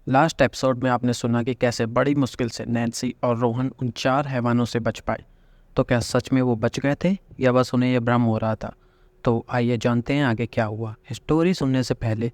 Last episode में आपने सुना कि कैसे बड़ी मुश्किल से नैन्सी और रोहन उन 4 हैवानों से बच पाए। तो क्या सच में वो बच गए थे या बस उन्हें यह भ्रम हो रहा था? तो आइए जानते हैं आगे क्या हुआ। स्टोरी सुनने से पहले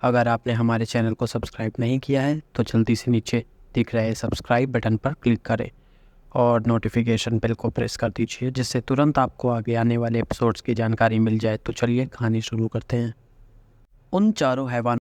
अगर आपने हमारे चैनल को सब्सक्राइब नहीं किया है तो जल्दी से नीचे दिख रहे सब्सक्राइब बटन पर क्लिक करें और नोटिफिकेशन बेल को प्रेस कर दीजिए, जिससे तुरंत आपको आगे आने वाले एपिसोड्स की जानकारी मिल जाए। तो चलिए कहानी शुरू करते हैं। उन चारों हैवानों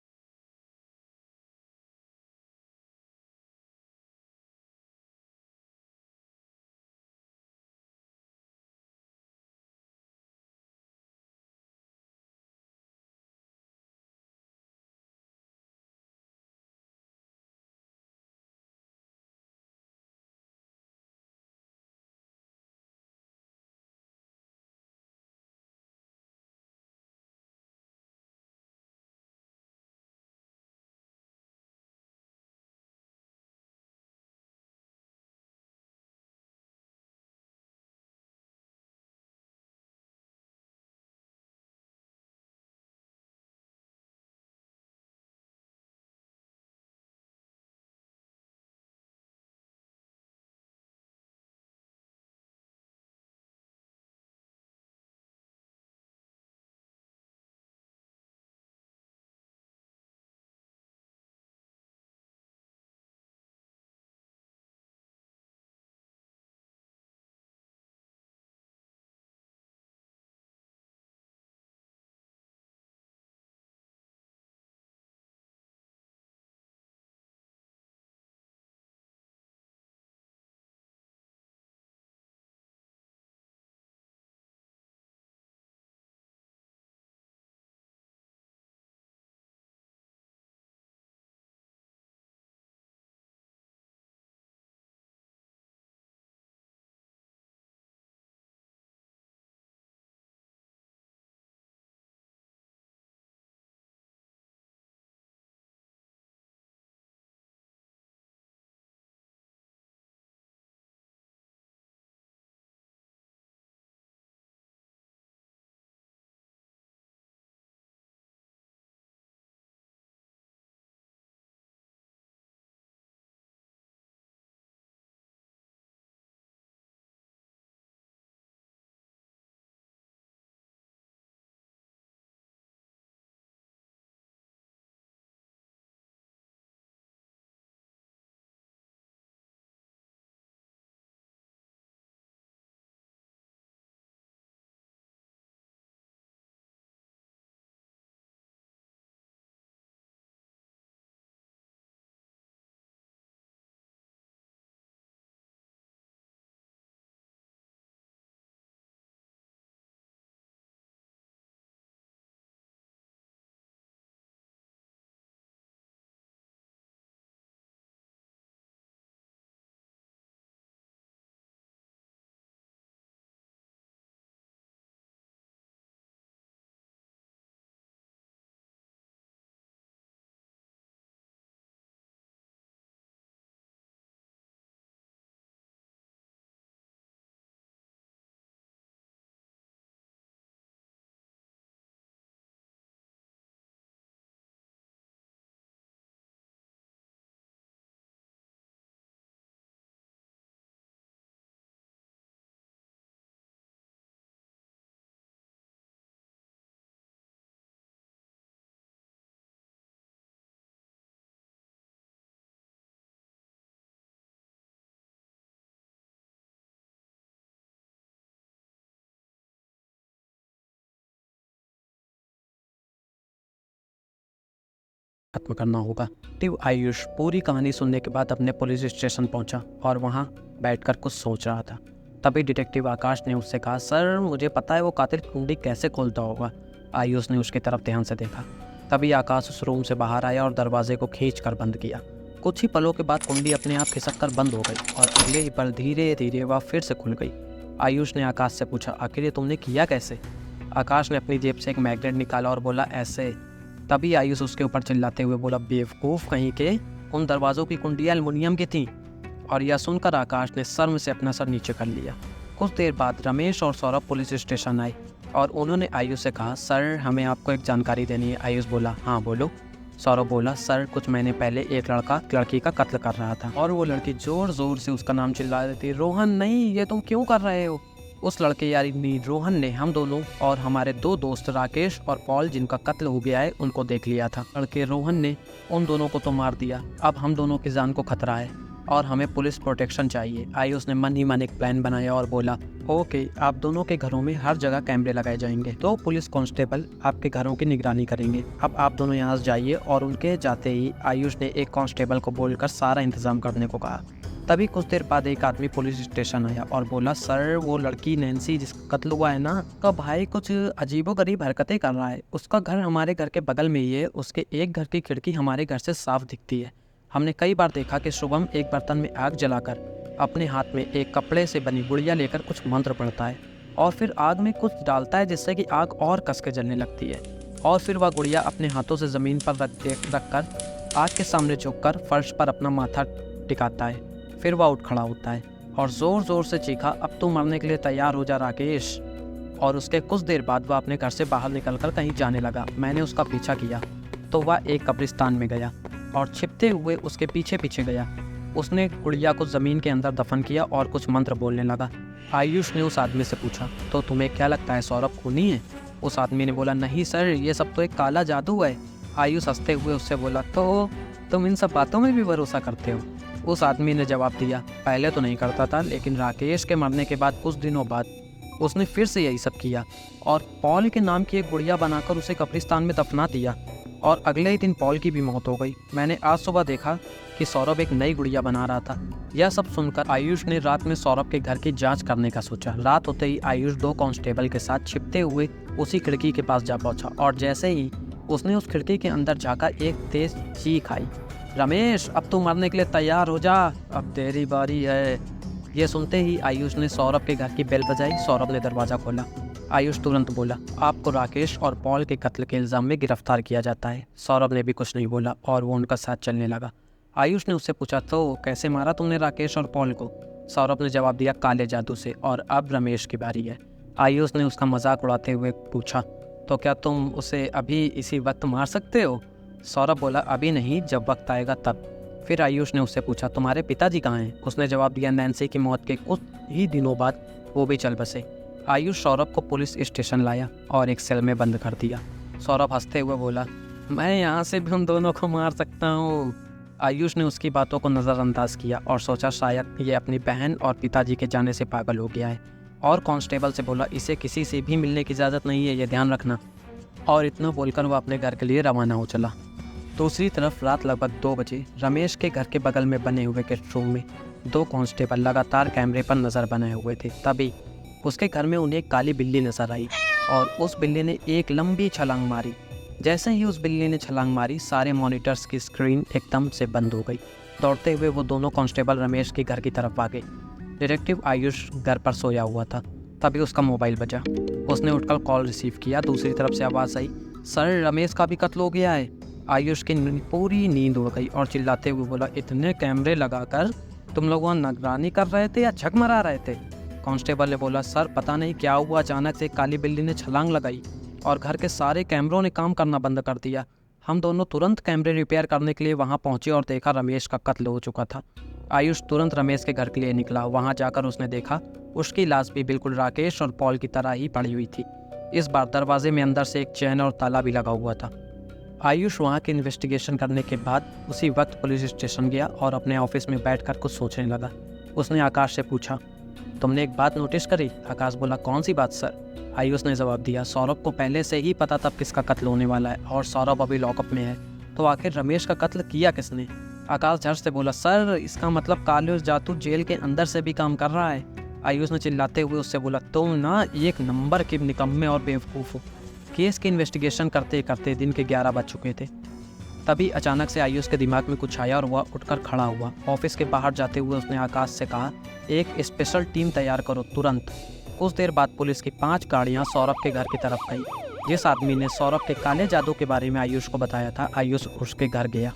खत्म करना होगा। टिव आयुष पूरी कहानी सुनने के बाद अपने पुलिस स्टेशन पहुंचा और वहां बैठकर कुछ सोच रहा था। तभी डिटेक्टिव आकाश ने उससे कहा, सर मुझे पता है वो कातिल कुंडी कैसे खोलता होगा। आयुष ने उसकी तरफ ध्यान से देखा। तभी आकाश उस रूम से बाहर आया और दरवाजे को खींच कर बंद किया। कुछ ही पलों के बाद कुंडी अपने आप खिसक कर बंद हो गई और अगले ही पल धीरे धीरे वह फिर से खुल गई। आयुष ने आकाश से पूछा, आखिर ये तुमने किया कैसे? आकाश ने अपनी जेब से एक मैग्नेट निकाला और बोला, ऐसे। तभी आयुष उसके ऊपर चिल्लाते हुए बोला, बेवकूफ़ कहीं के, उन दरवाज़ों की कुंडियाँ एल्युमिनियम की थीं। और यह सुनकर आकाश ने शर्म से अपना सर नीचे कर लिया। कुछ देर बाद रमेश और सौरभ पुलिस स्टेशन आए और उन्होंने आयुष से कहा, सर हमें आपको एक जानकारी देनी है। आयुष बोला, हाँ बोलो। सौरभ बोला, सर कुछ महीने पहले एक लड़का लड़की का कत्ल कर रहा था और वो लड़की जोर जोर से उसका नाम चिल्ला रही थी, रोहन नहीं, ये तुम क्यों कर रहे हो। उस लड़के यानी रोहन ने हम दोनों और हमारे 2 दोस्त राकेश और पॉल जिनका कत्ल हो गया है उनको देख लिया था। लड़के रोहन ने उन दोनों को तो मार दिया, अब हम दोनों की जान को खतरा है और हमें पुलिस प्रोटेक्शन चाहिए। आयुष ने मन ही मन एक प्लान बनाया और बोला, ओके, आप दोनों के घरों में हर जगह कैमरे लगाए जाएंगे, तो पुलिस कांस्टेबल आपके घरों की निगरानी करेंगे। अब आप दोनों यहाँ से जाइए। और उनके जाते ही आयुष ने एक कांस्टेबल को बोलकर सारा इंतजाम करने को कहा। तभी कुछ देर बाद एक आदमी पुलिस स्टेशन आया और बोला, सर वो लड़की नैन्सी जिसका कत्ल हुआ है ना, का भाई कुछ अजीबोगरीब हरकतें कर रहा है। उसका घर हमारे घर के बगल में ही है, उसके एक घर की खिड़की हमारे घर से साफ दिखती है। हमने कई बार देखा कि शुभम एक बर्तन में आग जलाकर अपने हाथ में एक कपड़े से बनी गुड़िया लेकर कुछ मंत्र पढ़ता है और फिर आग में कुछ डालता है जिससे कि आग और कस के जलने लगती है और फिर वह गुड़िया अपने हाथों से ज़मीन पर रख कर आग के सामने झुककर फर्श पर अपना माथा टिकाता है। फिर वह उठ खड़ा होता है और ज़ोर ज़ोर से चीखा, अब तू मरने के लिए तैयार हो जा राकेश। और उसके कुछ देर बाद वह अपने घर से बाहर निकलकर कहीं जाने लगा। मैंने उसका पीछा किया तो वह एक कब्रिस्तान में गया और छिपते हुए उसके पीछे पीछे गया। उसने गुड़िया को ज़मीन के अंदर दफन किया और कुछ मंत्र बोलने लगा। आयुष ने उस आदमी से पूछा, तो तुम्हें क्या लगता है सौरभ खूनी है? उस आदमी ने बोला, नहीं सर, ये सब तो एक काला जादू है। आयुष हंसते हुए उससे बोला, तो तुम इन सब बातों में भी भरोसा करते हो? उस आदमी ने जवाब दिया, पहले तो नहीं करता था, लेकिन राकेश के मरने के बाद कुछ दिनों बाद उसने फिर से यही सब किया और पॉल के नाम की एक गुड़िया बनाकर उसे कब्रिस्तान में दफना दिया और अगले ही दिन पॉल की भी मौत हो गई। मैंने आज सुबह देखा कि सौरभ एक नई गुड़िया बना रहा था। यह सब सुनकर आयुष ने रात में सौरभ के घर की जांच करने का सोचा। रात होते ही आयुष 2 कांस्टेबल के साथ छिपते हुए उसी खिड़की के पास जा पहुंचा और जैसे ही उसने उस खिड़की के अंदर जाकर एक तेज चीख आई, रमेश अब तू मरने के लिए तैयार हो जा, अब तेरी बारी है। यह सुनते ही आयुष ने सौरभ के घर की बेल बजाई। सौरभ ने दरवाज़ा खोला। आयुष तुरंत बोला, आपको राकेश और पॉल के कत्ल के इल्ज़ाम में गिरफ्तार किया जाता है। सौरभ ने भी कुछ नहीं बोला और वो उनका साथ चलने लगा। आयुष ने उससे पूछा, तो कैसे मारा तुमने राकेश और पॉल को? सौरभ ने जवाब दिया, काले जादू से, और अब रमेश की बारी है। आयुष ने उसका मजाक उड़ाते हुए पूछा, तो क्या तुम उसे अभी इसी वक्त मार सकते हो? सौरभ बोला, अभी नहीं, जब वक्त आएगा तब। फिर आयुष ने उससे पूछा, तुम्हारे पिताजी कहाँ हैं? उसने जवाब दिया, नैन्सी की मौत के कुछ ही दिनों बाद वो भी चल बसे। आयुष सौरभ को पुलिस स्टेशन लाया और एक सेल में बंद कर दिया। सौरभ हंसते हुए बोला, मैं यहाँ से भी उन दोनों को मार सकता हूँ। आयुष ने उसकी बातों को नज़रअंदाज किया और सोचा शायद ये अपनी बहन और पिताजी के जाने से पागल हो गया है और कांस्टेबल से बोला, इसे किसी से भी मिलने की इजाज़त नहीं है, ये ध्यान रखना। और इतना बोलकर वह अपने घर के लिए रवाना हो चला। दूसरी तरफ रात लगभग 2 बजे रमेश के घर के बगल में बने हुए गेस्ट रूम में 2 कांस्टेबल लगातार कैमरे पर नज़र बनाए हुए थे। तभी उसके घर में उन्हें एक काली बिल्ली नजर आई और उस बिल्ली ने एक लंबी छलांग मारी। जैसे ही उस बिल्ली ने छलांग मारी, सारे मॉनिटर्स की स्क्रीन एकदम से बंद हो गई। दौड़ते हुए वो दोनों कांस्टेबल रमेश के घर की तरफ भागे। डिटेक्टिव आयुष घर पर सोया हुआ था। तभी उसका मोबाइल बजा। उसने उठकर कॉल रिसीव किया। दूसरी तरफ से आवाज़ आई, सर रमेश का भी कत्ल हो गया है। आयुष की पूरी नींद उड़ गई और चिल्लाते हुए बोला, इतने कैमरे लगाकर तुम लोग वहाँ निगरानी कर रहे थे या छक मरा रहे थे? कांस्टेबल ने बोला, सर पता नहीं क्या हुआ, अचानक से काली बिल्ली ने छलांग लगाई और घर के सारे कैमरों ने काम करना बंद कर दिया। हम दोनों तुरंत कैमरे रिपेयर करने के लिए वहां पहुंचे और देखा रमेश का कत्ल हो चुका था। आयुष तुरंत रमेश के घर के लिए निकला। वहां जाकर उसने देखा उसकी लाश भी बिल्कुल राकेश और पॉल की तरह ही पड़ी हुई थी। इस बार दरवाजे में अंदर से एक चैन और ताला भी लगा हुआ था। आयुष वहाँ की इन्वेस्टिगेशन करने के बाद उसी वक्त पुलिस स्टेशन गया और अपने ऑफिस में बैठकर कुछ सोचने लगा। उसने आकाश से पूछा, तुमने एक बात नोटिस करी? आकाश बोला, कौन सी बात सर? आयुष ने जवाब दिया, सौरभ को पहले से ही पता था किसका कत्ल होने वाला है और सौरभ अभी लॉकअप में है, तो आखिर रमेश का कत्ल किया किसने? आकाश झट से बोला, सर इसका मतलब काले जादू जेल के अंदर से भी काम कर रहा है। आयुष ने चिल्लाते हुए उससे बोला, तुम ना एक नंबर के निकम्मे और बेवकूफ़ हो। केस की इन्वेस्टिगेशन करते करते दिन के 11 बज चुके थे। तभी अचानक से आयुष के दिमाग में कुछ आया और वह उठकर खड़ा हुआ। ऑफिस के बाहर जाते हुए उसने आकाश से कहा, एक स्पेशल टीम तैयार करो तुरंत। कुछ देर बाद पुलिस की 5 गाड़ियां सौरभ के घर की तरफ गई। जिस आदमी ने सौरभ के काले जादू के बारे में आयुष को बताया था, आयुष उसके घर गया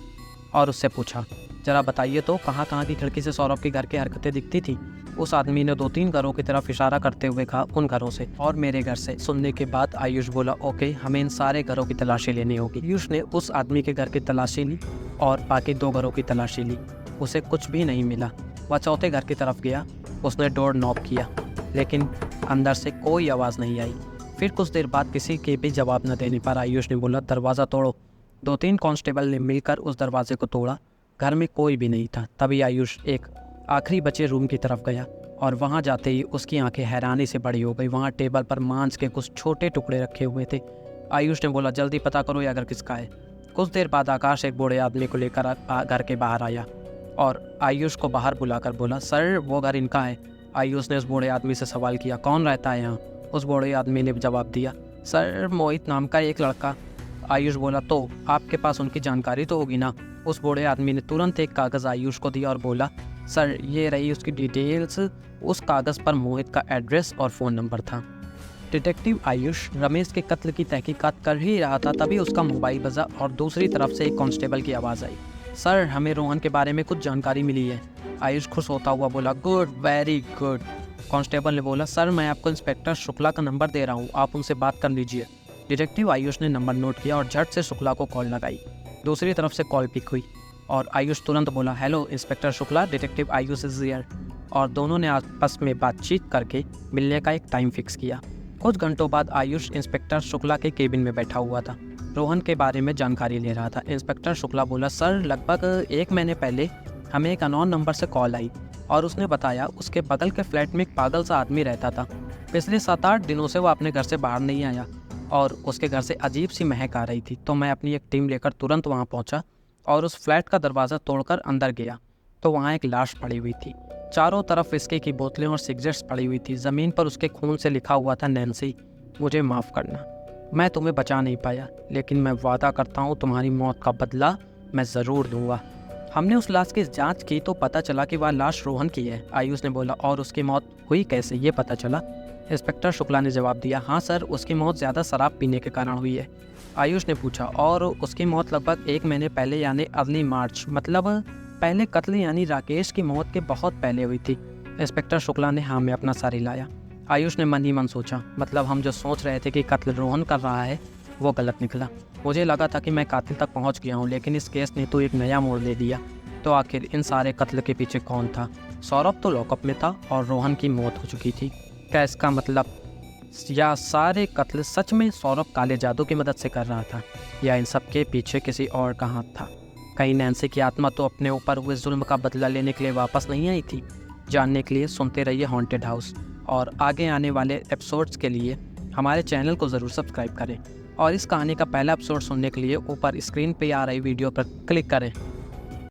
और उससे पूछा, जरा बताइए तो कहाँ कहाँ की खिड़की से सौरभ के घर की हरकतें दिखती थी? उस आदमी ने 2-3 घरों की तरफ इशारा करते हुए कहा, उन घरों से और मेरे घर से। सुनने के बाद आयुष बोला, ओके, हमें इन सारे घरों की तलाशी लेनी होगी। आयुष ने उस आदमी के घर की तलाशी ली और बाकी 2 घरों की तलाशी ली। उसे कुछ भी नहीं मिला। वह चौथे घर की तरफ गया। उसने डोर नॉक किया, लेकिन अंदर से कोई आवाज़ नहीं आई। फिर कुछ देर बाद किसी के भी जवाब न देने पर आयुष ने बोला, दरवाज़ा तोड़ो। 2-3 कांस्टेबल ने मिलकर उस दरवाजे को तोड़ा। घर में कोई भी नहीं था। तभी आयुष एक आखिरी बचे रूम की तरफ गया और वहां जाते ही उसकी आंखें हैरानी से बड़ी हो गई। वहां टेबल पर मांस के कुछ छोटे टुकड़े रखे हुए थे। आयुष ने बोला, जल्दी पता करो ये घर किसका है। कुछ देर बाद आकाश एक बूढ़े आदमी को लेकर घर के बाहर आया और आयुष को बाहर बुलाकर बोला, सर वो घर इनका है। आयुष ने उस बूढ़े आदमी से सवाल किया, कौन रहता है यहाँ? उस बूढ़े आदमी ने जवाब दिया, सर मोहित नाम का एक लड़का। आयुष बोला, तो आपके पास उनकी जानकारी तो होगी ना? उस बूढ़े आदमी ने तुरंत एक कागज़ आयुष को दिया और बोला, सर ये रही उसकी डिटेल्स। उस कागज़ पर मोहित का एड्रेस और फ़ोन नंबर था। डिटेक्टिव आयुष रमेश के कत्ल की तहकीकात कर ही रहा था, तभी उसका मोबाइल बजा और दूसरी तरफ से एक कांस्टेबल की आवाज़ आई, सर हमें रोहन के बारे में कुछ जानकारी मिली है। आयुष खुश होता हुआ बोला, गुड, वेरी गुड। कांस्टेबल ने बोला, सर मैं आपको इंस्पेक्टर शुक्ला का नंबर दे रहा हूँ, आप उनसे बात कर लीजिए। डिटेक्टिव आयुष ने नंबर नोट किया और झट से शुक्ला को कॉल लगाई। दूसरी तरफ से कॉल पिक हुई और आयुष तुरंत बोला, hello inspector Shukla, detective Ayush is here. और दोनों ने आपस में बातचीत करके मिलने का एक टाइम फिक्स किया। कुछ घंटों बाद आयुष इंस्पेक्टर शुक्ला के केबिन में बैठा हुआ था, रोहन के बारे में जानकारी ले रहा था। इंस्पेक्टर शुक्ला बोला, सर लगभग 1 महीने पहले हमें एक अननोन नंबर से कॉल आई और उसने बताया उसके बगल के फ्लैट में एक पागल सा आदमी रहता था। पिछले 7-8 दिनों से वो अपने घर से बाहर नहीं आया और उसके घर से अजीब सी महक आ रही थी। तो मैं अपनी एक टीम लेकर तुरंत वहाँ पहुँचा और उस फ्लैट का दरवाज़ा तोड़कर अंदर गया तो वहाँ एक लाश पड़ी हुई थी। चारों तरफ विस्की की बोतलें और सिगरेट्स पड़ी हुई थी। ज़मीन पर उसके खून से लिखा हुआ था, नैन्सी मुझे माफ़ करना, मैं तुम्हें बचा नहीं पाया, लेकिन मैं वादा करता हूँ तुम्हारी मौत का बदला मैं ज़रूर दूंगा। हमने उस लाश की जांच की तो पता चला कि वह लाश रोहन की है। आयुष ने बोला, और उसकी मौत हुई कैसे, ये पता चला? इंस्पेक्टर शुक्ला ने जवाब दिया, हाँ सर, उसकी मौत ज़्यादा शराब पीने के कारण हुई है। आयुष ने पूछा, और उसकी मौत लगभग 1 महीने पहले यानी अर्ली मार्च, मतलब पहले कत्ल यानी राकेश की मौत के बहुत पहले हुई थी। इंस्पेक्टर शुक्ला ने हाँ में अपना सर हिलाया। आयुष ने मन ही मन सोचा, मतलब हम जो सोच रहे थे कि कत्ल रोहन कर रहा है वो गलत निकला। मुझे लगा था कि मैं कातिल तक पहुंच गया हूं, लेकिन इस केस ने तो एक नया मोड़ ले दिया। तो आखिर इन सारे कत्ल के पीछे कौन था? सौरभ तो लॉकअप में था और रोहन की मौत हो चुकी थी। क्या इसका मतलब या सारे कत्ल सच में सौरभ काले जादू की मदद से कर रहा था, या इन सब के पीछे किसी और का हाथ था? कहीं नैन्सी की आत्मा तो अपने ऊपर हुए जुल्म का बदला लेने के लिए वापस नहीं आई थी? जानने के लिए सुनते रहिए हॉन्टेड हाउस, और आगे आने वाले एपिसोड्स के लिए हमारे चैनल को ज़रूर सब्सक्राइब करें। और इस कहानी का पहला एपिसोड सुनने के लिए ऊपर स्क्रीन पे आ रही वीडियो पर क्लिक करें।